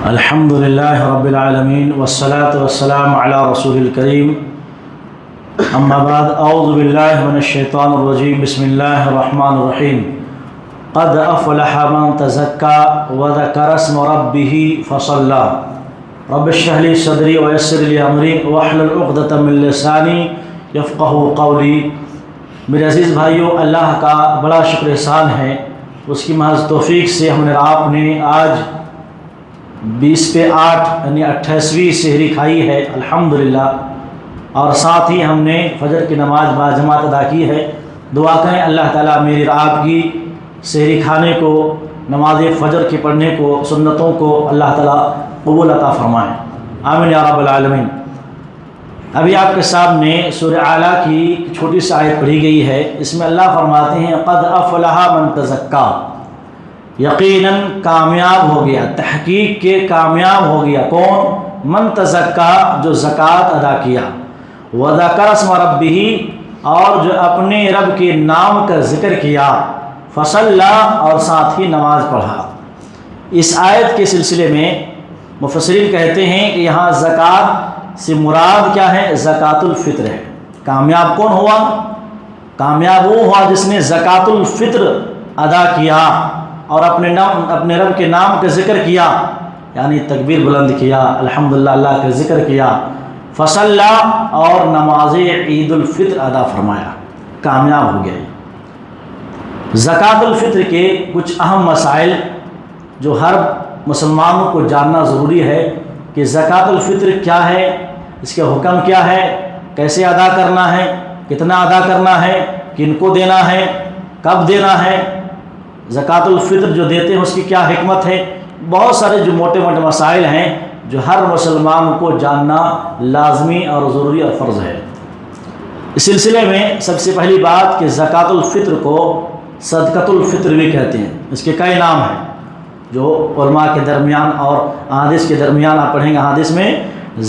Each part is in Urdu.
الحمد لله رب العالمين والصلاة والسلام على رسول الكريم أما بعد أعوذ بالله من الشيطان الرجيم بسم الله الرحمن الرحيم قد أفلح من تزكى وذكر اسم ربه فصلى رب اشرح لي صدري ويسر لي أمري واحلل عقدة من لساني يفقهوا قولي۔ میرے عزیز بھائیو، اللہ کا بڑا شکر احسان ہے، اس کی محض توفیق سے ہم نے آپ نے آج 20/8 یعنی 28ویں سحری کھائی ہے الحمدللہ، اور ساتھ ہی ہم نے فجر کی نماز باجماعت ادا کی ہے۔ دعا کریں اللہ تعالیٰ میری اور آپ کی سحری کھانے کو، نماز فجر کے پڑھنے کو، سنتوں کو اللہ تعالیٰ قبول عطا فرمائے، آمین یا رب العالمین۔ ابھی آپ کے سامنے سورہ اعلیٰ کی چھوٹی سی آیت پڑھی گئی ہے، اس میں اللہ فرماتے ہیں قد افلح من تزکا، یقیناً کامیاب ہو گیا، تحقیق کے کامیاب ہو گیا کون؟ من تزکا، جو زکوٰۃ ادا کیا، وذکر اسم ربہ، اور جو اپنے رب کے نام کا ذکر کیا، فصلی، اور ساتھ ہی نماز پڑھا۔ اس آیت کے سلسلے میں مفسرین کہتے ہیں کہ یہاں زکوٰۃ سے مراد کیا ہے؟ زکوٰۃ الفطر ہے۔ کامیاب کون ہوا؟ کامیاب وہ ہوا جس نے زکوٰۃ الفطر ادا کیا اور اپنے رب کے نام کا ذکر کیا، یعنی تکبیر بلند کیا، الحمدللہ اللہ کا ذکر کیا، فصلی، اور نماز عید الفطر ادا فرمایا، کامیاب ہو گیا۔ زکوٰۃ الفطر کے کچھ اہم مسائل جو ہر مسلمانوں کو جاننا ضروری ہے کہ زکوٰۃ الفطر کیا ہے، اس کے حکم کیا ہے، کیسے ادا کرنا ہے، کتنا ادا کرنا ہے، کن کو دینا ہے، کب دینا ہے، زکوٰۃ الفطر جو دیتے ہیں اس کی کیا حکمت ہے۔ بہت سارے جو موٹے موٹے مسائل ہیں جو ہر مسلمان کو جاننا لازمی اور ضروری اور فرض ہے۔ اس سلسلے میں سب سے پہلی بات کہ زکوٰۃ الفطر کو صدقۃ الفطر بھی کہتے ہیں۔ اس کے کئی نام ہیں جو علماء کے درمیان اور احادیث کے درمیان آپ پڑھیں گے۔ احادیث میں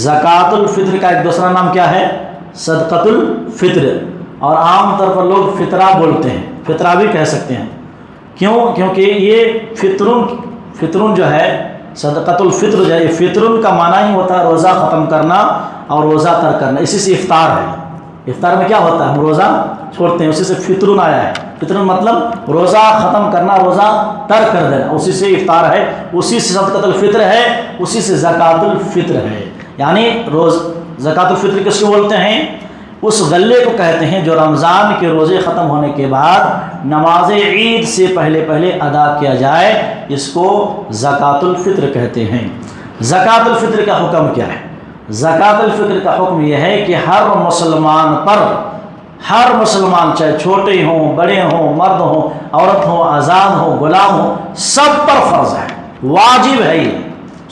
زکوٰۃ الفطر کا ایک دوسرا نام کیا ہے؟ صدقۃ الفطر، اور عام طور پر لوگ فطرہ بولتے ہیں، فطرہ بھی کہہ سکتے ہیں۔ کیوں؟ کیونکہ یہ فطرن جو ہے، صدقۃ الفطر جو ہے، فطرن کا معنی ہی ہوتا ہے روزہ ختم کرنا اور روزہ ترک کرنا، اسی سے افطار ہے۔ افطار میں کیا ہوتا ہے؟ ہم روزہ چھوڑتے ہیں، اسی سے فطرن آیا ہے۔ فطرن مطلب روزہ ختم کرنا، روزہ ترک کر دینا، اسی سے افطار ہے، اسی سے صدقۃ الفطر ہے، اسی سے زکوٰۃ الفطر ہے۔ یعنی زکوٰۃ الفطر کس کو بولتے ہیں؟ اس غلے کو کہتے ہیں جو رمضان کے روزے ختم ہونے کے بعد نماز عید سے پہلے ادا کیا جائے، اس کو زکوٰۃ الفطر کہتے ہیں۔ زکوٰۃ الفطر کا حکم کیا ہے؟ زکوٰۃ الفطر کا حکم یہ ہے کہ ہر مسلمان پر، ہر مسلمان چاہے چھوٹے ہوں، بڑے ہوں، مرد ہوں، عورت ہوں، آزاد ہوں، غلام ہوں، سب پر فرض ہے، واجب ہے۔ یہ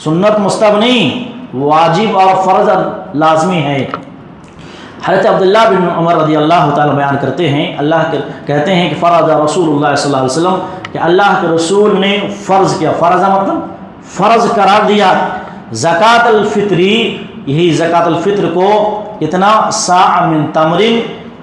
سنت مستحب نہیں، واجب اور فرض لازمی ہے۔ حضرت عبداللہ بن عمر رضی اللہ تعالیٰ بیان کرتے ہیں، کہتے ہیں کہ فرض رسول اللہ صلی اللہ علیہ وسلم، کہ اللہ کے رسول نے فرض کیا، فرض مطلب فرض قرار دیا، زکوٰۃ الفطری، یہی زکوٰۃ الفطر کو کتنا؟ صاع من تمرن،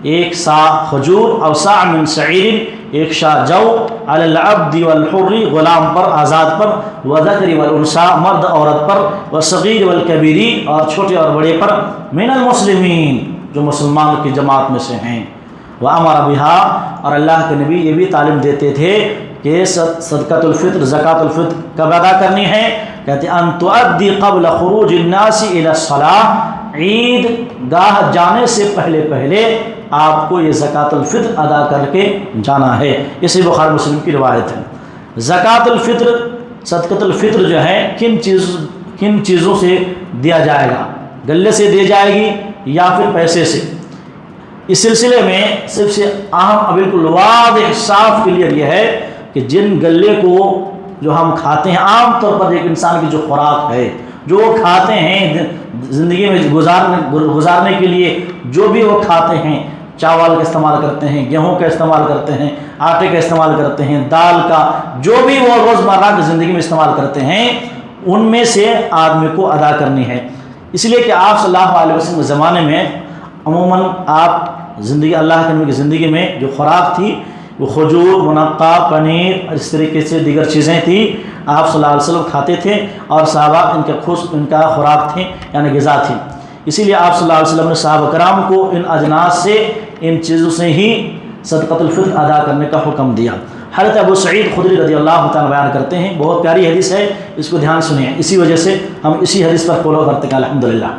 1 صاع کھجور، اور صاع من شعیر، 1 صاع جو، علی العبد والحر، غلام پر، آزاد پر، والذکر والانثی، مرد عورت پر، والصغیر والکبیر، اور چھوٹے اور بڑے پر، من المسلمین، جو مسلمان کی جماعت میں سے ہیں۔ وامر بہا، اور اللہ کے نبی یہ بھی تعلیم دیتے تھے کہ صدقۃ الفطر، زکوٰۃ الفطر کب ادا کرنی ہے؟ کہتے ہیں ان تؤدی قبل خروج الناس الی الصلاۃ، عید گاہ جانے سے پہلے آپ کو یہ زکوٰۃ الفطر ادا کر کے جانا ہے۔ اسی بخاری مسلم کی روایت ہے۔ زکوٰۃ الفطر، صدقۃ الفطر جو ہے کن چیزوں سے دیا جائے گا؟ غلے سے دی جائے گی یا پھر پیسے سے؟ اس سلسلے میں سب سے اہم، بالکل واضح صاف کلیئر یہ ہے کہ جن غلے کو جو ہم کھاتے ہیں، عام طور پر ایک انسان کی جو خوراک ہے، جو وہ کھاتے ہیں زندگی میں گزارنے کے لیے، جو بھی وہ کھاتے ہیں، چاول کا استعمال کرتے ہیں، گیہوں کا استعمال کرتے ہیں، آٹے کا استعمال کرتے ہیں، دال کا، جو بھی وہ روزمرہ کی زندگی میں استعمال کرتے ہیں، ان میں سے آدمی کو ادا کرنی ہے۔ اس لیے کہ آپ صلی اللہ علیہ وسلم کے زمانے میں عموماً آپ اللہ کے نبی کی زندگی میں جو خوراک تھی، وہ کھجور، منقع، پنیر، اس طریقے سے دیگر چیزیں تھیں، آپ صلی اللہ علیہ وسلم کھاتے تھے اور صحابہ ان کا خوراک تھے، یعنی غذا تھی۔ اسی لیے آپ صلی اللہ علیہ وسلم نے صحابہ کرام کو ان اجناس سے، ان چیزوں سے ہی صدقۃ الفطر ادا کرنے کا حکم دیا۔ حضرت ابو سعید خدری رضی اللہ تعالیٰ بیان کرتے ہیں، بہت پیاری حدیث ہے، اس کو دھیان سنیں، اسی وجہ سے ہم اسی حدیث پر فالو کرتے ہیں الحمدللہ۔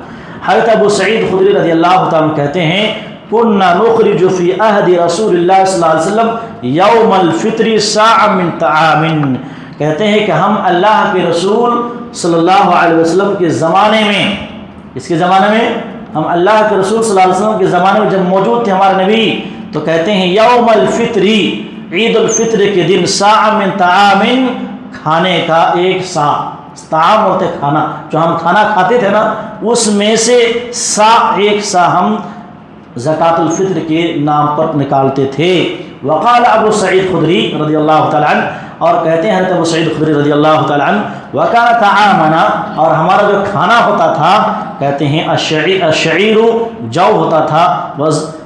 حضرت ابو سعید خدری رضی اللہ تعالیٰ کہتے ہیں، كنا نخرج في عهد رسول اللہ صلی اللہ علیہ وسلم یوم الفطر صاع من طعام، کہتے ہیں کہ ہم اللہ کے رسول صلی اللہ علیہ وسلم کے زمانے میں، اس کے زمانے میں، ہم اللہ کے رسول صلی اللہ علیہ وسلم کے زمانے میں جب موجود تھے ہمارے نبی، تو کہتے ہیں یوم الفطری، عید الفطر کے دن، صاع من طعام، کھانے کا ایک سا، طعام بولتے کھانا، جو ہم کھانا کھاتے تھے نا، اس میں سے سا، ایک سا ہم زکوٰۃ الفطر کے نام پر نکالتے تھے۔ وقال ابو سعید خدری رضی اللہ تعالیٰ عنہ، اور کہتے ہیں حضرت ابو سعید خدری رضی اللہ تعالیٰ عنہ، وَكَانَ طَعَامَنَا، اور ہمارا جو کھانا ہوتا تھا، کہتے ہیں الشعیر، جو ہوتا تھا،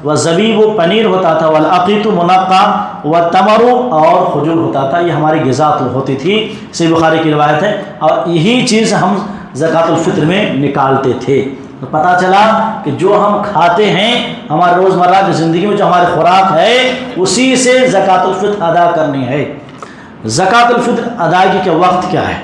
والزبیب، پنیر ہوتا تھا، والعقیق، منقع، والتمر، اور کھجور ہوتا تھا، یہ ہماری غذا ہوتی تھی۔ صحیح بخاری کی روایت ہے، اور یہی چیز ہم زکوٰۃ الفطر میں نکالتے تھے۔ تو پتہ چلا کہ جو ہم کھاتے ہیں، ہمارے روزمرہ کی زندگی میں جو ہماری خوراک ہے، اسی سے زکوٰۃ الفطر ادا کرنی ہے۔ زکوٰۃ الفطر ادائیگی کا وقت کیا ہے،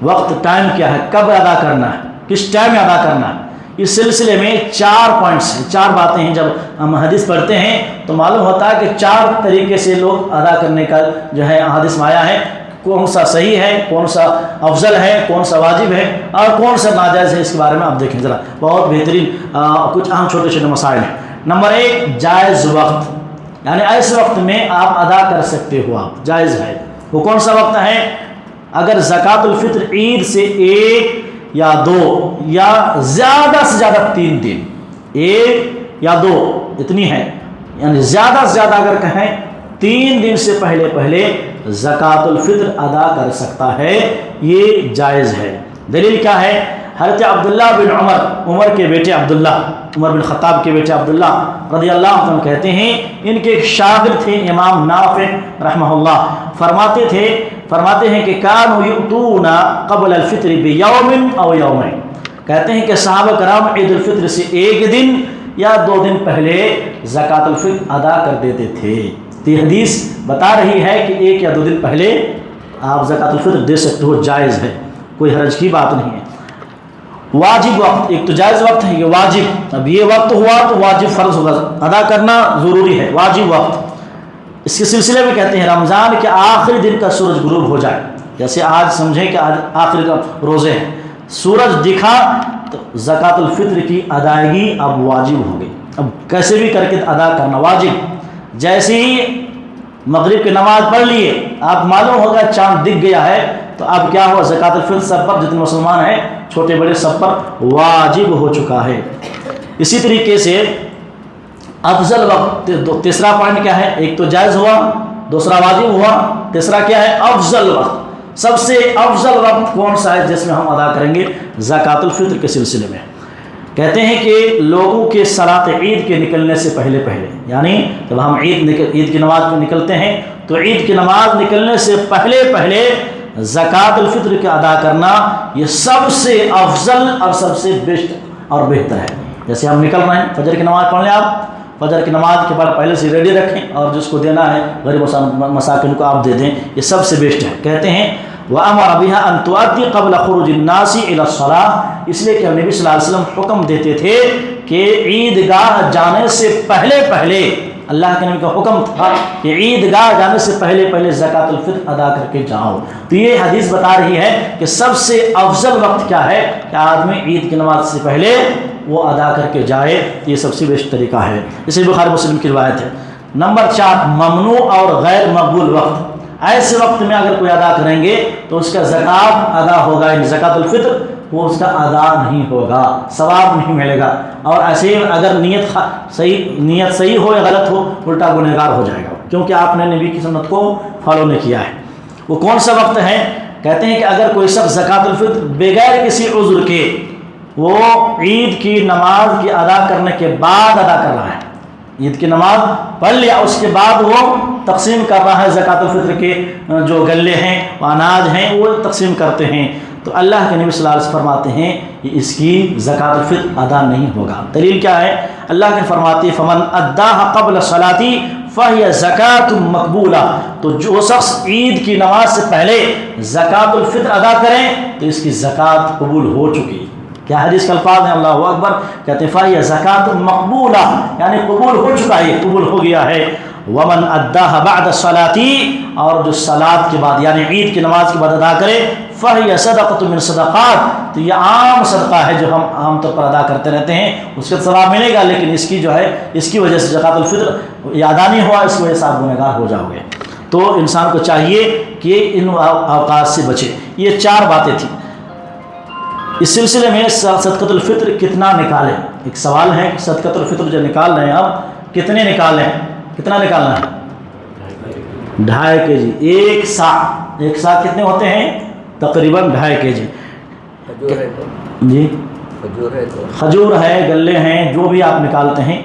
وقت ٹائم کیا ہے، کب ادا کرنا ہے، کس ٹائم میں ادا کرنا ہے، اس سلسلے میں 4 پوائنٹس ہیں، 4 باتیں ہیں۔ جب ہم حدیث پڑھتے ہیں تو معلوم ہوتا ہے کہ 4 طریقے سے لوگ ادا کرنے کا جو ہے حدیث میں آیا ہے، کون سا صحیح ہے، کون سا افضل ہے، کون سا واجب ہے، اور کون سا ناجائز ہے، اس کے بارے میں آپ دیکھیں ذرا، بہت بہترین کچھ اہم چھوٹے چھوٹے مسائل ہیں۔ نمبر 1، جائز وقت، یعنی ایسے وقت میں آپ ادا کر سکتے ہو، آپ جائز ہے۔ وہ کون سا وقت ہے؟ اگر زکوٰۃ الفطر عید سے 1 یا 2 یا زیادہ سے زیادہ 3 دن، 1 یا 2 اتنی ہے، یعنی زیادہ سے زیادہ اگر کہیں 3 دن سے پہلے زکوٰۃ الفطر ادا کر سکتا ہے، یہ جائز ہے۔ دلیل کیا ہے؟ حضرت عبداللہ بن عمر کے بیٹے عبداللہ، عمر بن خطاب کے بیٹے عبداللہ رضی اللہ عنہ کہتے ہیں، ان کے ایک شاگرد تھے امام نافع رحمہ اللہ، فرماتے ہیں کہ کانوا یؤتون قبل الفطر بیوم او یومین، کہتے ہیں کہ صحابہ کرام عید الفطر سے 1 دن یا 2 دن پہلے زکوٰۃ الفطر ادا کر دیتے تھے۔ یہ حدیث بتا رہی ہے کہ 1 یا 2 دن پہلے آپ زکوٰۃ الفطر دے سکتے ہو، جائز ہے، کوئی حرج کی بات نہیں ہے۔ واجب وقت، ایک تو جائز وقت ہے، یہ واجب، اب یہ وقت ہوا تو واجب فرض ہوگا، ادا کرنا ضروری ہے، واجب وقت۔ اس کے سلسلے میں کہتے ہیں رمضان کے آخری دن کا سورج غروب ہو جائے، جیسے آج سمجھیں کہ آج آخری کا روزے ہیں، سورج دکھا تو زکوٰۃ الفطر کی ادائیگی اب واجب ہو گئی، اب کیسے بھی کر کے ادا کرنا واجب۔ جیسے ہی مغرب کی نماز پڑھ لیے، آپ معلوم ہوگا چاند دکھ گیا ہے، تو اب کیا ہوا، زکوٰۃ الفطر سب پر، جتنے مسلمان ہیں چھوٹے بڑے سب پر واجب ہو چکا ہے۔ اسی طریقے سے افضل وقت، تیسرا پوائنٹ کیا ہے، ایک تو جائز ہوا، دوسرا واجب ہوا، تیسرا کیا ہے، افضل وقت۔ سب سے افضل وقت کون سا ہے جس میں ہم ادا کریں گے زکوٰۃ الفطر کے سلسلے میں؟ کہتے ہیں کہ لوگوں کے صلاۃ عید کے نکلنے سے پہلے، یعنی جب ہم عید کی نماز میں نکلتے ہیں تو عید کی نماز نکلنے سے پہلے زکوٰۃ الفطر کا ادا کرنا، یہ سب سے افضل اور سب سے بیسٹ اور بہتر ہے۔ جیسے ہم نکل رہے ہیں، فجر کی نماز پڑھ لیں، آپ فجر کی نماز کے بعد پہلے سے ریڈی رکھیں، اور جس کو دینا ہے غریب مساکین کو آپ دے دیں، یہ سب سے بیسٹ ہے۔ کہتے ہیں وَأَمَرَ بِهَا أَن تُؤَدِّ قَبْلَ خُرُوجِ النَّاسِ إِلَى الصَّلَاةِ، اس لیے کہ نبی صلی اللہ علیہ وسلم حکم دیتے تھے کہ عیدگاہ جانے سے پہلے اللہ کے نبی کا حکم تھا کہ عیدگاہ جانے سے پہلے زکوٰۃ الفطر ادا کر کے جاؤ۔ تو یہ حدیث بتا رہی ہے کہ سب سے افضل وقت کیا ہے کہ آدمی عید کی نماز سے پہلے وہ ادا کر کے جائے، یہ سب سے بیسٹ طریقہ ہے۔ اسے بخاری مسلم کی روایت ہے۔ نمبر 4، ممنوع اور غیر مقبول وقت، ایسے وقت میں اگر کوئی ادا کریں گے تو اس کا زکوٰۃ ادا ہوگا، یعنی زکوٰۃ الفطر وہ اس کا ادا نہیں ہوگا، ثواب نہیں ملے گا، اور ایسے اگر نیت صحیح ہو یا غلط ہو الٹا گنہگار ہو جائے گا، کیونکہ آپ نے نبی کی سنت کو فالو نہیں کیا ہے۔ وہ کون سا وقت ہے؟ کہتے ہیں کہ اگر کوئی شخص زکوٰۃ الفطر بغیر کسی عذر کے وہ عید کی نماز کی ادا کرنے کے بعد ادا کر رہا ہے، عید کی نماز پڑھ لیا، اس کے بعد وہ تقسیم کر رہا ہے زکوٰۃ الفطر کے جو گلے ہیں اناج ہیں وہ تقسیم کرتے ہیں، تو اللہ کے نبی صلی اللہ علیہ وسلم فرماتے ہیں کہ اس کی زکوٰۃ الفطر ادا نہیں ہوگا۔ دلیل کیا ہے؟ اللہ کے فرماتے ہیں فمن اداها قبل صلاتی فہی زکوٰۃ مقبولہ، تو جو شخص عید کی نماز سے پہلے زکوٰۃ الفطر ادا کریں تو اس کی زکوٰۃ قبول ہو چکی۔ کیا حدیث کے الفاظ ہیں؟ اللہ اکبر، کہتے ہیں فہی زکوٰۃ مقبولہ، یعنی قبول ہو چکا ہے، قبول ہو گیا ہے۔ ومن اداها بعد الصلاۃ، اور جو صلاۃ کے بعد یعنی عید کی نماز کے بعد ادا کرے فہی صدقۃ من صدقات، تو یہ عام صدقہ ہے جو ہم عام طور پر ادا کرتے رہتے ہیں، اس کا ثواب ملے گا، لیکن اس کی جو ہے اس کی وجہ سے زکوٰۃ الفطر یہ ادا نہیں ہوا، اس کی وجہ سے آپ گنہگار ہو جاؤ گے۔ تو انسان کو چاہیے کہ ان اوقات سے بچے۔ یہ 4 باتیں تھیں۔ اس سلسلے میں صدقۃ الفطر کتنا نکالیں؟ ایک سوال ہے کہ صدقۃ الفطر جو نکال رہے ہیں اب کتنے نکالیں؟ کتنا نکالنا ہے؟ 2.5 kg۔ ایک سا کتنے ہوتے ہیں؟ تقریباً 2.5 kg۔ جی کھجور ہے، گلے ہیں، جو بھی آپ نکالتے ہیں۔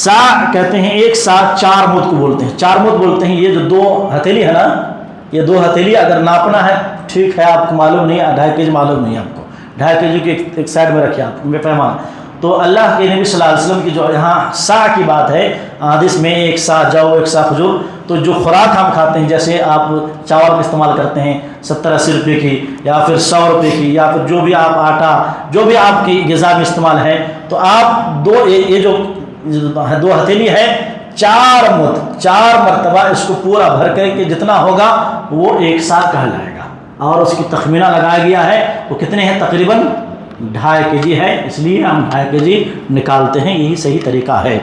سا کہتے ہیں ایک سا 4 مد کو بولتے ہیں، 4 مد بولتے ہیں۔ یہ جو 2 ہتھیلی ہے نا، یہ 2 ہتھیلی اگر ناپنا ہے ٹھیک ہے، آپ کو معلوم نہیں ہے 2.5 kg معلوم نہیں ہے آپ کو، 2.5 kg کی ایک سائڈ میں رکھیں آپ پیمانہ۔ تو اللہ کے نبی صلی اللہ علیہ وسلم کی جو یہاں سا کی بات ہے، حدیث میں 1 سا جو 1 سا کھجور، تو جو خوراک ہم کھاتے ہیں جیسے آپ چاول کا استعمال کرتے ہیں 70-80 روپے کی، یا پھر 100 روپے کی، یا پھر جو بھی آپ آٹا جو بھی آپ کی غذا میں استعمال ہے، تو آپ یہ جو 2 ہتھیلی ہے 4 مرتبہ اس کو پورا بھر کر کے جتنا ہوگا وہ 1 سا کہلائے گا، اور اس کی تخمینہ لگایا گیا ہے وہ کتنے ہیں؟ تقریباً 2.5 kg ہے، اس لیے ہم 2.5 kg نکالتے ہیں، یہی صحیح طریقہ ہے۔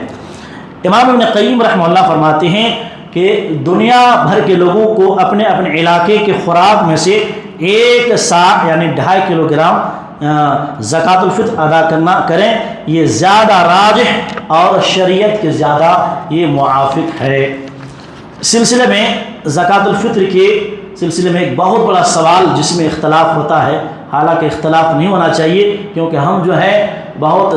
امام ابن قیم رحمہ اللہ فرماتے ہیں کہ دنیا بھر کے لوگوں کو اپنے اپنے علاقے کے خوراک میں سے 1 سا یعنی 2.5 کلوگرام زکوٰۃ الفطر ادا کریں، یہ زیادہ راجح اور شریعت کے زیادہ یہ موافق ہے۔ سلسلے میں زکوٰۃ الفطر کے سلسلے میں ایک بہت بڑا سوال جس میں اختلاف ہوتا ہے، حالانکہ اختلاف نہیں ہونا چاہیے، کیونکہ ہم جو ہے بہت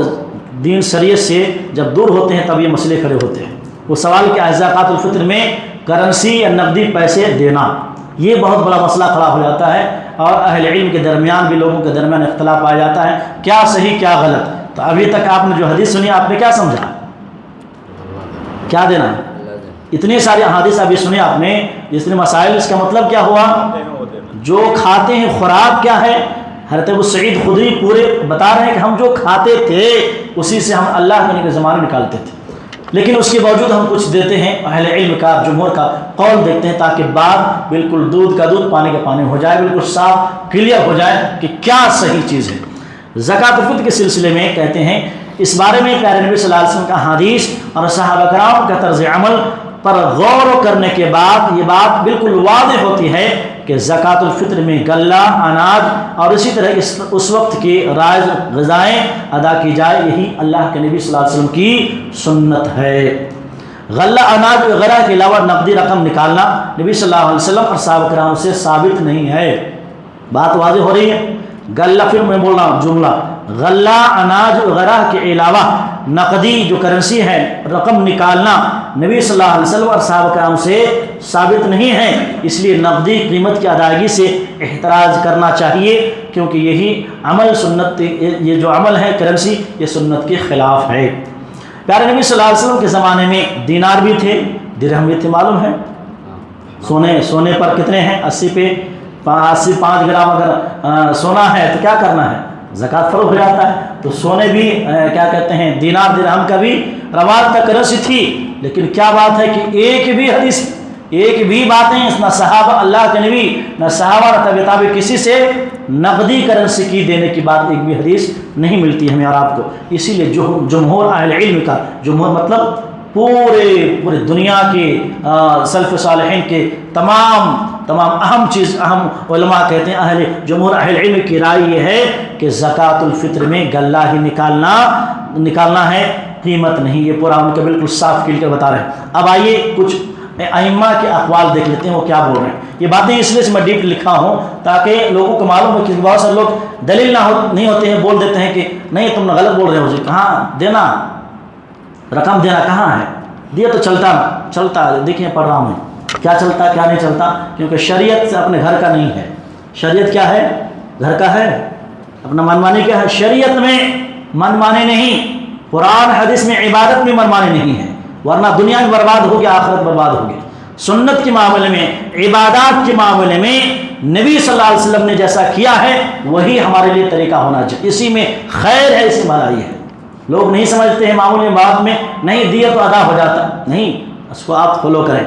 دین شریعت سے جب دور ہوتے ہیں تب یہ مسئلے کھڑے ہوتے ہیں۔ وہ سوال کیا ہے؟ زکوٰۃ الفطر میں کرنسی یا نقدی پیسے دینا، یہ بہت بڑا مسئلہ کھڑا ہو جاتا ہے، اور اہل علم کے درمیان بھی لوگوں کے درمیان اختلاف آ جاتا ہے، کیا صحیح کیا غلط۔ تو ابھی تک آپ نے جو حدیث سنی آپ نے کیا سمجھا؟ کیا دینا ہے؟ اتنی ساری احادیث ابھی سنی آپ نے، اتنے مسائل، اس کا مطلب کیا ہوا؟ جو کھاتے ہیں خوراک کیا ہے؟ حضرت ابو سعید خدری پورے بتا رہے ہیں کہ ہم جو کھاتے تھے اسی سے ہم اللہ کے زمانے نکالتے تھے، لیکن اس کے باوجود ہم کچھ دیتے ہیں، اہل علم کا جمہور کا قول دیکھتے ہیں تاکہ بات بالکل دودھ کا دودھ پانی کا پانی ہو جائے، بالکل صاف کلیئر ہو جائے کہ کیا صحیح چیز ہے۔ زکوٰۃ الفطر کے سلسلے میں کہتے ہیں اس بارے میں پیارے نبی صلی اللہ علیہ وسلم کا حدیث اور صحابہ کرام کا طرز عمل پر غور کرنے کے بعد یہ بات بالکل واضح ہوتی ہے کہ زکوٰۃ الفطر میں غلہ، اناج اور اسی طرح اس وقت کی رائج غذائیں ادا کی جائے، یہی اللہ کے نبی صلی اللہ علیہ وسلم کی سنت ہے۔ غلہ، اناج وغیرہ کے علاوہ نقدی رقم نکالنا نبی صلی اللہ علیہ وسلم اور صحابہ کرام سے ثابت نہیں ہے۔ بات واضح ہو رہی ہے؟ غلہ، پھر میں بول رہا ہوں جملہ، غلہ، اناج وغیرہ کے علاوہ نقدی جو کرنسی ہے رقم نکالنا نبی صلی اللہ علیہ وسلم اور صحابہ کرام سے ثابت نہیں ہے، اس لیے نقدی قیمت کی ادائیگی سے احتراز کرنا چاہیے، کیونکہ یہی عمل سنت، یہ جو عمل ہے کرنسی، یہ سنت کے خلاف ہے۔ پیارے نبی صلی اللہ علیہ وسلم کے زمانے میں دینار بھی تھے، درہم بھی تھے، معلوم ہے؟ سونے پر کتنے ہیں؟ 85 گرام اگر سونا ہے تو کیا کرنا ہے؟ زکوٰۃ فرض ہو جاتا ہے۔ تو سونے بھی کیا کہتے ہیں، دینار درہم کا بھی رواج کا کرنسی تھی، لیکن کیا بات ہے کہ ایک بھی باتیں نہ صحابہ، اللہ کے نبی، نہ صحابہ نہ تابع تابعین کسی سے نقدی کرنسی کی دینے کی بات ایک بھی حدیث نہیں ملتی ہمیں اور آپ کو۔ اسی لیے جمہور اہل علم کا، جمہور مطلب پورے دنیا کے سلف صالحین کے تمام اہم علماء کہتے ہیں، جمہور اہل علم کی رائے یہ ہے کہ زکوٰۃ الفطر میں غلہ ہی نکالنا ہے، قیمت نہیں۔ یہ پورا ان کا بالکل صاف کھل کر بتا رہے ہیں۔ اب آئیے کچھ ائمہ کے اقوال دیکھ لیتے ہیں وہ کیا بول رہے ہیں۔ یہ باتیں اس لیے سے میں ڈیپ لکھا ہوں تاکہ لوگوں کو معلوم ہو، کہ بہت سے لوگ دلیل نہیں ہوتے ہیں، بول دیتے ہیں کہ نہیں تم غلط بول رہے ہو، کہاں دینا، رقم دینا کہاں ہے؟ دیا تو چلتا دیکھیں پڑھ رہا ہوں کیا چلتا کیا نہیں چلتا، کیونکہ شریعت سے اپنے گھر کا نہیں ہے. شریعت کیا ہے؟ گھر کا ہے. اپنا منمانی کیا ہے؟ شریعت میں منمانی نہیں، قرآن حدیث میں عبادت میں منمانی نہیں ہے، ورنہ دنیا میں برباد ہوگی، آخرت برباد ہوگی. سنت کے معاملے میں، عبادات کے معاملے میں نبی صلی اللہ علیہ وسلم نے جیسا کیا ہے وہی ہمارے لیے طریقہ ہونا چاہیے. اسی میں خیر ہے، اسی بھلائی ہے. لوگ نہیں سمجھتے ہیں معمولی بات میں، نہیں دیا تو ادا ہو جاتا، نہیں، اس کو آپ فالو کریں.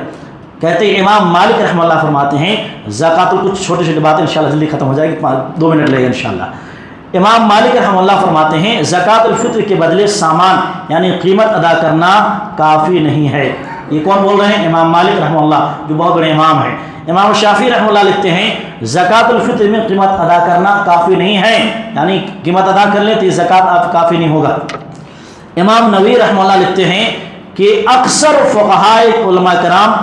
کہتے ہیں امام مالک رحمہ اللہ فرماتے ہیں زکوٰۃ، کچھ چھوٹی چھوٹی باتیں انشاءاللہ جلدی ختم ہو جائے گی، 2 منٹ لگے گا انشاءاللہ. امام مالک رحمہ اللہ فرماتے ہیں زکوٰۃ الفطر کے بدلے سامان یعنی قیمت ادا کرنا کافی نہیں ہے. یہ کون بول رہے ہیں؟ امام مالک رحمہ اللہ، جو بہت بڑے امام ہیں. امام شافعی رحمہ اللہ لکھتے ہیں زکوٰۃ الفطر میں قیمت ادا کرنا کافی نہیں ہے، یعنی قیمت ادا کر لیں تو یہ زکوٰۃ آپ کافی نہیں ہوگا. امام نووی رحمہ اللہ لکھتے ہیں کہ اکثر فقہائے علماء کرام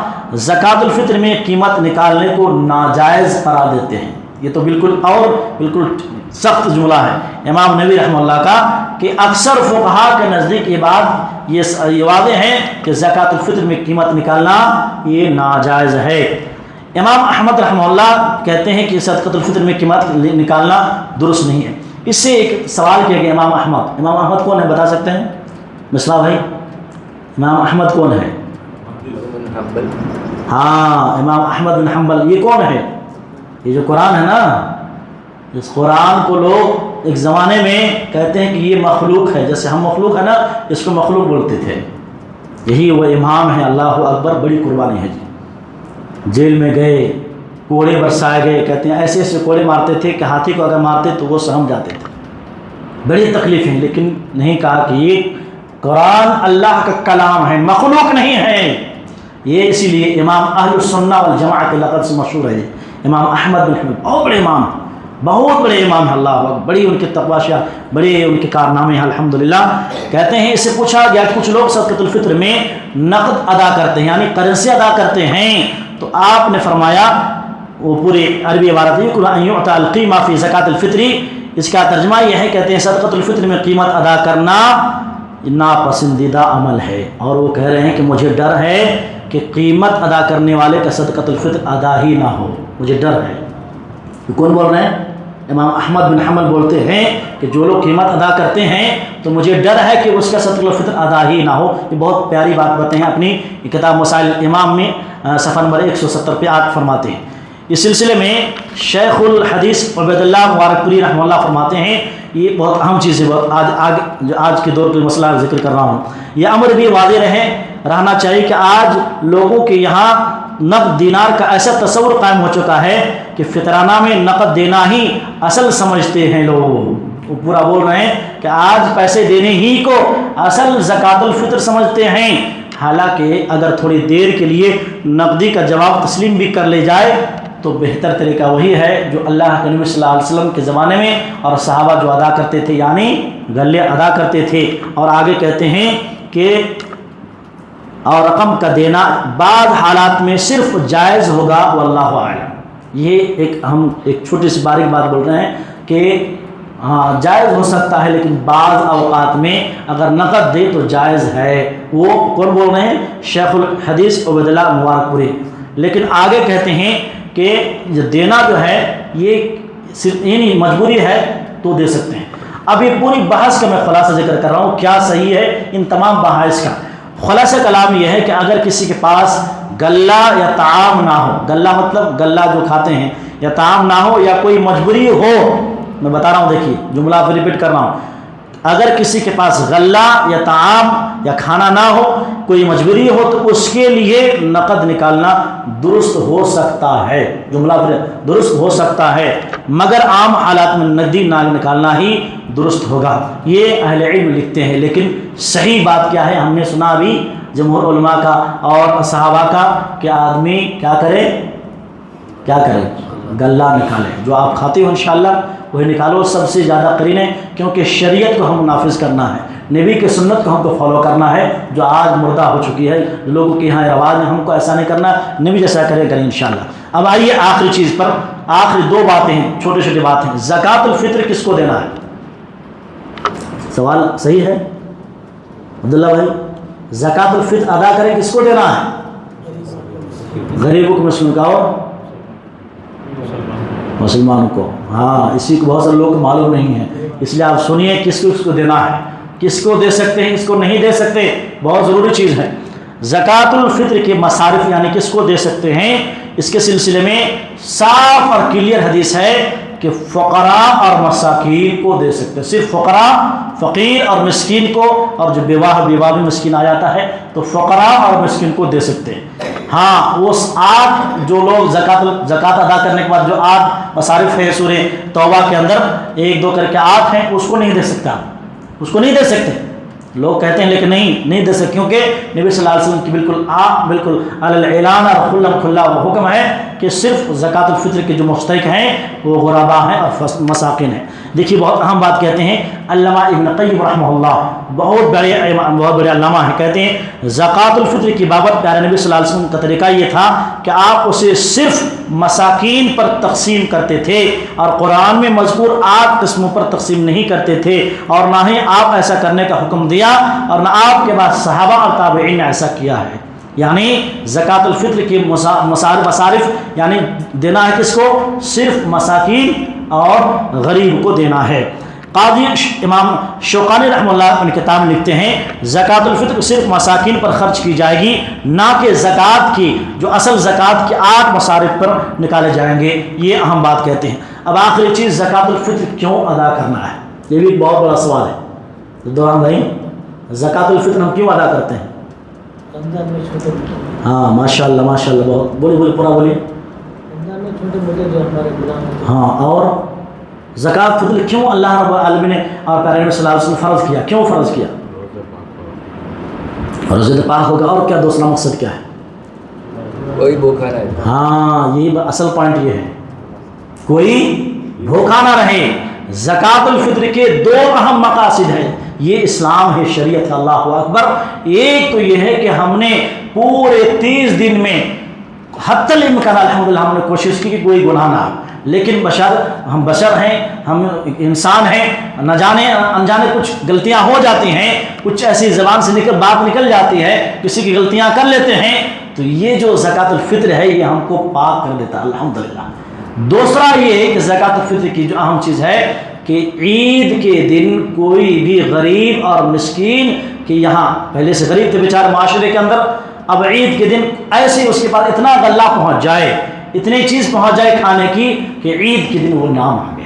زکوٰۃ الفطر میں قیمت نکالنے کو ناجائز قرار دیتے ہیں. یہ تو بالکل سخت جملہ ہے امام نووی رحمہ اللہ کا، کہ اکثر فقہاء کے نزدیک یہ بات یہ واضح ہے کہ زکوٰۃ الفطر میں قیمت نکالنا یہ ناجائز ہے. امام احمد رحمہ اللہ کہتے ہیں کہ صدقۃ الفطر میں قیمت نکالنا درست نہیں ہے. اس سے ایک سوال کیا گیا امام احمد کون ہے بتا سکتے ہیں؟ مصباح بھائی، امام احمد کون ہے؟ ہاں، امام احمد بن حنبل. یہ کون ہے؟ یہ جو قرآن ہے نا، اس قرآن کو لوگ ایک زمانے میں کہتے ہیں کہ یہ مخلوق ہے، جیسے ہم مخلوق ہے نا، اس کو مخلوق بولتے تھے. یہی وہ امام ہے، اللہ اکبر، بڑی قربانی ہے جی. جیل میں گئے، کوڑے برسائے گئے، کہتے ہیں ایسے ایسے کوڑے مارتے تھے کہ ہاتھی کو اگر مارتے تو وہ سہم جاتے تھے. بڑی تکلیفیں، لیکن نہیں کہا کہ یہ قرآن اللہ کا کلام ہے، مخلوق نہیں ہے. یہ اسی لیے امام اہل السنہ والجماعہ کے لقب سے مشہور ہے. امام احمد بن حنبل بہت بڑے امام ہیں، بہت بڑے امام ہیں. اللہ اکبر، بڑی ان کی تقویٰ، بڑے ان کے کارنامے ہیں الحمدللہ. کہتے ہیں اس سے پوچھا گیا کچھ لوگ صدقۃ الفطر میں نقد ادا کرتے ہیں یعنی کرنسی ادا کرتے ہیں، تو آپ نے فرمایا، وہ پوری عربی عبارت ہے ان یعطى القیمہ فی زکوٰۃ الفطر، اس کا ترجمہ یہ ہے، کہتے ہیں صدقۃ الفطر میں قیمت ادا کرنا ناپسندیدہ عمل ہے. اور وہ کہہ رہے ہیں کہ مجھے ڈر ہے کہ قیمت ادا کرنے والے کا صدقۃ الفطر ادا ہی نہ ہو، مجھے ڈر ہے. کون بول رہے ہیں؟ امام احمد بن حنبل بولتے ہیں کہ جو لوگ قیمت ادا کرتے ہیں تو مجھے ڈر ہے کہ اس کا صدقۃ الفطر ادا ہی نہ ہو. یہ بہت پیاری بات بتاتے ہیں اپنی کتاب مسائل امام میں، صفحہ نمبر 170 پہ آپ فرماتے ہیں. اس سلسلے میں شیخ الحدیث عبید اللہ مبارک پوری رحمہ اللہ فرماتے ہیں، یہ بہت اہم چیز ہے، آج کے دور کے مسئلہ ذکر کر رہا ہوں. یہ امر بھی واضح رہنا چاہیے کہ آج لوگوں کے یہاں نقد دینار کا ایسا تصور قائم ہو چکا ہے کہ فطرانہ میں نقد دینا ہی اصل سمجھتے ہیں لوگ. وہ پورا بول رہے ہیں کہ آج پیسے دینے ہی کو اصل زکوٰۃ الفطر سمجھتے ہیں. حالانکہ اگر تھوڑی دیر کے لیے نقدی کا جواب تسلیم بھی کر لے جائے تو بہتر طریقہ وہی ہے جو اللہ کے نبی صلی اللہ علیہ وسلم کے زمانے میں اور صحابہ جو ادا کرتے تھے، یعنی غلے ادا کرتے تھے. اور آگے کہتے ہیں کہ اور رقم کا دینا بعض حالات میں صرف جائز ہوگا واللہ اعلم. یہ ہم ایک چھوٹی سی باریک بات بول رہے ہیں کہ ہاں جائز ہو سکتا ہے، لیکن بعض اوقات میں اگر نقد دے تو جائز ہے. وہ کون بول رہے ہیں؟ شیخ الحدیث عبید اللہ مبارک پوری. لیکن آگے کہتے ہیں کہ دینا جو ہے یہ صرف یعنی مجبوری ہے تو دے سکتے ہیں. اب یہ پوری بحث کا میں خلاصہ ذکر کر رہا ہوں، کیا صحیح ہے ان تمام بحث کا. خلاصہ کلام یہ ہے کہ اگر کسی کے پاس غلہ یا طعام نہ ہو، غلہ مطلب غلہ جو کھاتے ہیں، یا طعام نہ ہو یا کوئی مجبوری ہو، میں بتا رہا ہوں، دیکھیے جملہ پھر ریپیٹ کر رہا ہوں، اگر کسی کے پاس غلہ یا طعام یا کھانا نہ ہو، کوئی مجبوری ہو، تو اس کے لیے نقد نکالنا درست ہو سکتا ہے. جملہ پھر درست ہو سکتا ہے، مگر عام حالات میں نقدی نکالنا ہی درست ہوگا. یہ اہل علم لکھتے ہیں. لیکن صحیح بات کیا ہے؟ ہم نے سنا بھی جمہور علماء کا اور صحابہ کا کہ آدمی کیا کرے؟ غلہ نکالے. جو آپ کھاتے ہو انشاءاللہ وہی نکالو. سب سے زیادہ قرین ہے، کیونکہ شریعت کو ہم نافذ کرنا ہے، نبی کے سنت کو ہم کو فالو کرنا ہے، جو آج مردہ ہو چکی ہے. لوگوں کے یہاں رواج ہے، ہم کو ایسا نہیں کرنا، نبی جیسا کریں انشاءاللہ. اب آئیے آخری چیز پر، آخری 2 باتیں ہیں، چھوٹی چھوٹی باتیں. زکوٰۃ الفطر کس کو دینا ہے؟ سوال صحیح ہے عبداللہ بھائی؟ زکوٰۃ الفطر ادا کریں کس کو دینا ہے؟ غریبوں کو، مسکین کا اور مسلمانوں کو. ہاں اسی کو بہت سارے لوگ معلوم نہیں ہے، اس لیے آپ سنیے کس کو دینا ہے، کس کو دے سکتے ہیں، کس کو نہیں دے سکتے، بہت ضروری چیز ہے. زکوٰۃ الفطر کے مصارف یعنی کس کو دے سکتے ہیں، اس کے سلسلے میں صاف اور کلیئر حدیث ہے کہ فقراء اور مساکین کو دے سکتے ہیں. صرف فقراء، فقیر اور مسکین کو، اور جو بیوہ بھی مسکین آ جاتا ہے تو فقراء اور مسکین کو دے سکتے ہیں. ہاں وہ 8 جو لوگ زکوٰۃ ادا کرنے کے بعد جو 8 مصارف ہے سورہ توبہ کے اندر 1 2 کر کے 8 ہیں، اس کو نہیں دے سکتا، اس کو نہیں دے سکتے. لوگ کہتے ہیں لیکن نہیں دے سکتے، کیونکہ نبی صلی اللہ علیہ وسلم کی بالکل علی الاعلان اور کھلا حکم ہے کہ صرف زکوٰۃ الفطر کے جو مستحق ہیں وہ غرباء ہیں اور مساکین ہیں. دیکھیے بہت اہم بات کہتے ہیں علامہ ابن قیم رحمہ اللہ، بہت بڑے علامہ ہیں، کہتے ہیں زکوٰۃ الفطر کی بابت پیارے نبی صلی اللہ علیہ وسلم کا طریقہ یہ تھا کہ آپ اسے صرف مساکین پر تقسیم کرتے تھے، اور قرآن میں مذکور 8 قسموں پر تقسیم نہیں کرتے تھے، اور نہ ہی آپ ایسا کرنے کا حکم دیا، اور نہ آپ کے بعد صحابہ اور تابعین نے ایسا کیا ہے. یعنی زکوٰۃ الفطر کی مصارف یعنی دینا ہے کس کو؟ صرف مساکین اور غریب کو دینا ہے. قاضی امام شوکانی رحمہ اللہ اپنی کتاب میں لکھتے ہیں زکوٰۃ الفطر صرف مساکین پر خرچ کی جائے گی، نہ کہ زکوٰۃ کی جو اصل زکوٰۃ کے 8 مصارف پر نکالے جائیں گے. یہ اہم بات کہتے ہیں. اب آخری چیز زکوٰۃ الفطر کیوں ادا کرنا ہے، یہ بھی ایک بہت بڑا سوال ہے. دوران بھائی زکوٰۃ الفطر ہم کیوں ادا کرتے ہیں؟ ہاں ماشاء اللہ بہت بولی پورا بولیے. ہاں اور زکوٰۃ فطر کیوں اللہ رب العالمین نے اور پیارے نبی صلی اللہ علیہ وسلم فرض کیا؟ کیوں فرض کیا؟ روزہ پاک ہوگا، اور کیا دوسرا مقصد کیا ہے؟ کوئی بھوکا رہے. ہاں یہی اصل پوائنٹ یہ ہے، کوئی بھوکا نہ رہے. زکوٰۃ الفطر کے 2 اہم مقاصد ہیں. یہ اسلام ہے، شریعت ہے. اللہ اکبر. ایک تو یہ ہے کہ ہم نے پورے 30 دن میں حتی الامکان الحمدللہ ہم نے کوشش کی کہ کوئی گناہ نہ ہو، لیکن ہم بشر ہیں، ہم انسان ہیں، نہ جانے انجانے کچھ غلطیاں ہو جاتی ہیں، کچھ ایسی زبان سے بات نکل جاتی ہے، کسی کی غلطیاں کر لیتے ہیں. تو یہ جو زکوٰۃ الفطر ہے یہ ہم کو پاک کر دیتا ہے الحمدللہ. دوسرا یہ ہے کہ زکوٰۃ الفطر کی جو اہم چیز ہے کہ عید کے دن کوئی بھی غریب اور مسکین کہ یہاں پہلے سے غریب تھے بیچارے معاشرے کے اندر، اب عید کے دن ایسے اس کے پاس اتنا غلہ پہنچ جائے، اتنی چیز پہنچ جائے کھانے کی کہ عید کے دن وہ نام آ گئے.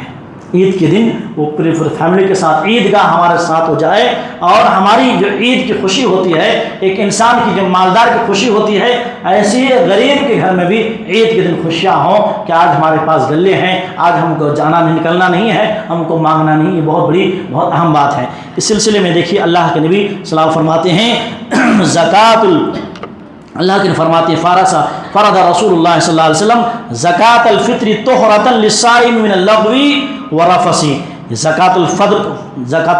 عید کے دن وہ پوری فیملی کے ساتھ عیدگاہ ہمارے ساتھ ہو جائے، اور ہماری جو عید کی خوشی ہوتی ہے، ایک انسان کی جو مالدار کی خوشی ہوتی ہے، ایسی غریب کے گھر میں بھی عید کے دن خوشیاں ہوں کہ آج ہمارے پاس غلے ہیں، آج ہم کو جانا نہیں، نکلنا نہیں ہے، ہم کو مانگنا نہیں. یہ بہت اہم بات ہے. اس سلسلے میں دیکھیے اللہ کے نبی صلی اللہ علیہ وسلم فرماتے ہیں اللہ کے فرماتے ہیں فرض رسول اللہ صلی اللہ علیہ وسلم زکوٰۃ الفطر طہرۃ للصائم من اللغو والرفث. زکوٰۃ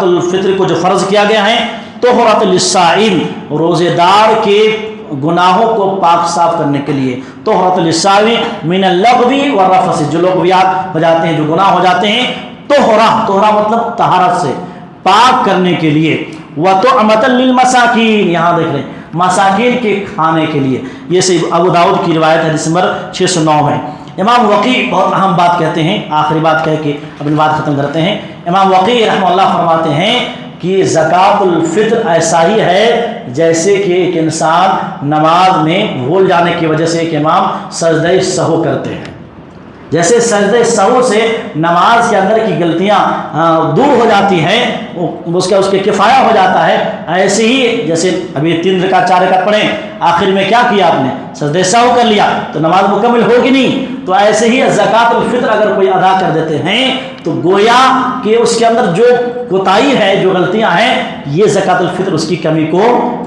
الفطر کو جو فرض کیا گیا ہے طہرۃ للصائم، روزے دار کے گناہوں کو پاک صاف کرنے کے لیے. طہرۃ للصائم من اللغو والرفث، جو لغویات ہو جاتے ہیں، جو گناہ ہو جاتے ہیں، طہرہ مطلب طہارت سے پاک کرنے کے لیے. وطعمۃ للمساکین، یہاں دیکھ رہے ہیں مساکین کے کھانے کے لیے. یہ صحیح ابو داؤد کی روایت حدیث نمبر 609 ہے. امام وقی بہت اہم بات کہتے ہیں، آخری بات کہہ کے اپنی بات ختم کرتے ہیں. امام وقی رحمہ اللہ فرماتے ہیں کہ زکوٰۃ الفطر ایسا ہی ہے جیسے کہ ایک انسان نماز میں بھول جانے کی وجہ سے ایک امام سجدہ سہو کرتے ہیں. جیسے سجدہ سہو سے نماز کے اندر کی غلطیاں دور ہو جاتی ہیں، اس کے کفایہ ہو جاتا ہے، ایسے ہی جیسے ابھی 3 رکعت 4 رکعت پڑھیں، آخر میں کیا کیا آپ نے؟ سجدہ سہو کر لیا تو نماز مکمل ہوگی نہیں. تو ایسے ہی زکوٰۃ الفطر اگر کوئی ادا کر دیتے ہیں تو گویا کہ اس کے اندر جو کوتاہی ہے، جو غلطیاں ہیں، یہ زکوٰۃ الفطر اس کی کمی کو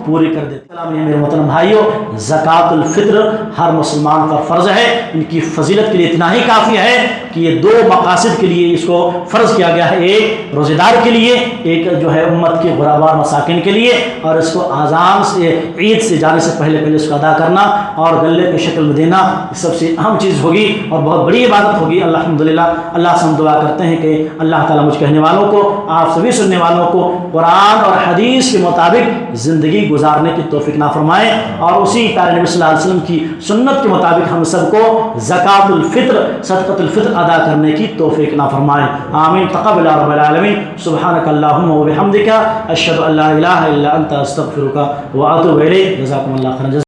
پوری کر دیتے ہیں. میرے محترم بھائیوں، زکوٰۃ الفطر ہر مسلمان کا فرض ہے. ان کی فضیلت کے لیے اتنا ہی کافی ہے کہ یہ دو مقاصد کے لیے اس کو فرض کیا گیا ہے، ایک روزے دار کے لیے، ایک جو ہے امت کے غربا مساکین کے لیے، اور اس کو اذان سے عید سے جانے سے پہلے اس کو ادا کرنا اور گلے کی شکل میں دینا سب سے اہم چیز ہوگی اور بہت بڑی عبادت ہوگی۔ الحمدللہ اللہ سے ہم دعا کرتے ہیں کہ اللہ تعالیٰ مجھ کہنے والوں کو، آپ سبھی سننے والوں کو قرآن اور حدیث کے مطابق زندگی گزارنے کی توفیق نہ فرمائے، اور اسی پیارے نبی صلی اللہ علیہ وسلم کی سنت کے مطابق ہم سب کو زکوٰۃ الفطر، صدقۃ الفطر ادا کرنے کی توفیق نہ فرمائے۔ آمین تقبل رب العالمین۔ سبحانک اللہم و بحمدک، اشہد ان لا الہ الا انت، استغفرک و اتوب الیک۔ جزاکم اللہ خیرا۔